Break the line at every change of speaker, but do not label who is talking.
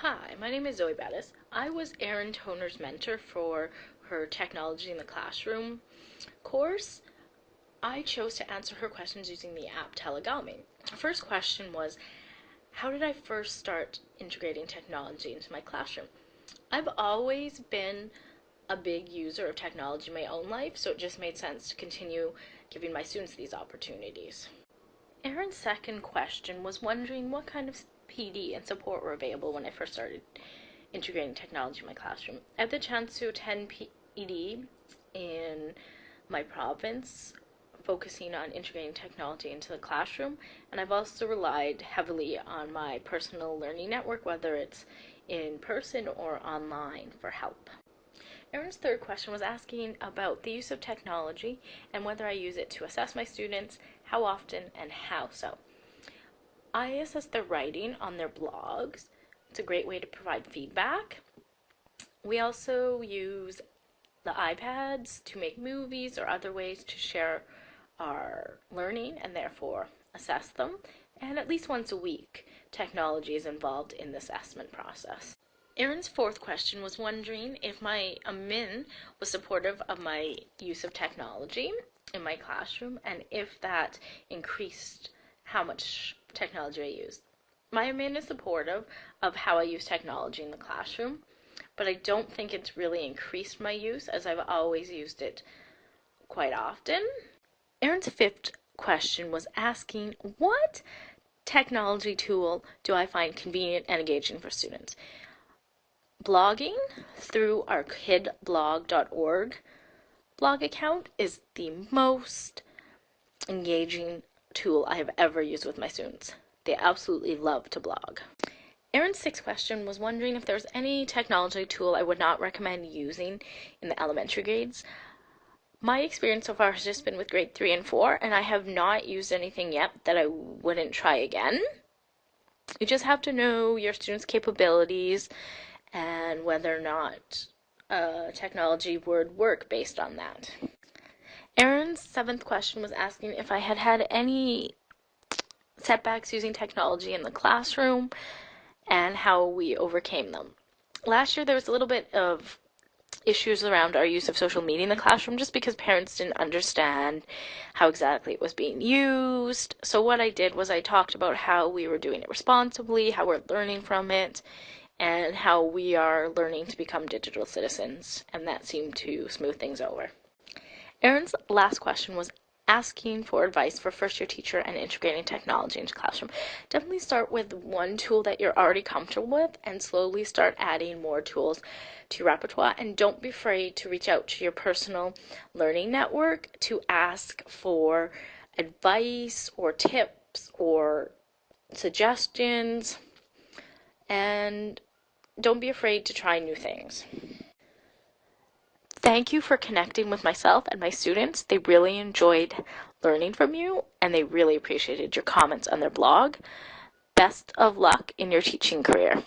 Hi, my name is Zoe Bettes. I was Erin Toner's mentor for her Technology in the Classroom course. I chose to answer her questions using the app Tellgami. Her first question was, how did I first start integrating technology into my classroom? I've always been a big user of technology in my own life, so it just made sense to continue giving my students these opportunities. Erin's second question was wondering what kind of PD and support were available when I first started integrating technology in my classroom. I had the chance to attend PD in my province, focusing on integrating technology into the classroom, and I've also relied heavily on my personal learning network, whether it's in person or online, for help. Erin's third question was asking about the use of technology and whether I use it to assess my students, how often, and how so. I assess their writing on their blogs. It's a great way to provide feedback. We also use the iPads to make movies or other ways to share our learning and therefore assess them. And at least once a week, technology is involved in the assessment process. Erin's fourth question was wondering if my admin was supportive of my use of technology in my classroom and if that increased how much technology I use. My admin is supportive of how I use technology in the classroom, but I don't think it's really increased my use, as I've always used it quite often. Erin's fifth question was asking, what technology tool do I find convenient and engaging for students? Blogging through our kidblog.org blog account is the most engaging tool I have ever used with my students. They absolutely love to blog. Erin's sixth question was wondering if there's any technology tool I would not recommend using in the elementary grades. My experience so far has just been with grade 3 and 4, and I have not used anything yet that I wouldn't try again. You just have to know your students' capabilities and whether or not technology would work based on that. Erin's seventh question was asking if I had had any setbacks using technology in the classroom and how we overcame them. Last year there was a little bit of issues around our use of social media in the classroom just because parents didn't understand how exactly it was being used. So what I did was I talked about how we were doing it responsibly, how we're learning from it, and how we are learning to become digital citizens, and that seemed to smooth things over. Erin's last question was asking for advice for first-year teacher and integrating technology into classroom. Definitely start with one tool that you're already comfortable with and slowly start adding more tools to your repertoire, and don't be afraid to reach out to your personal learning network to ask for advice or tips or suggestions, and don't be afraid to try new things. Thank you for connecting with myself and my students. They really enjoyed learning from you, and they really appreciated your comments on their blog. Best of luck in your teaching career.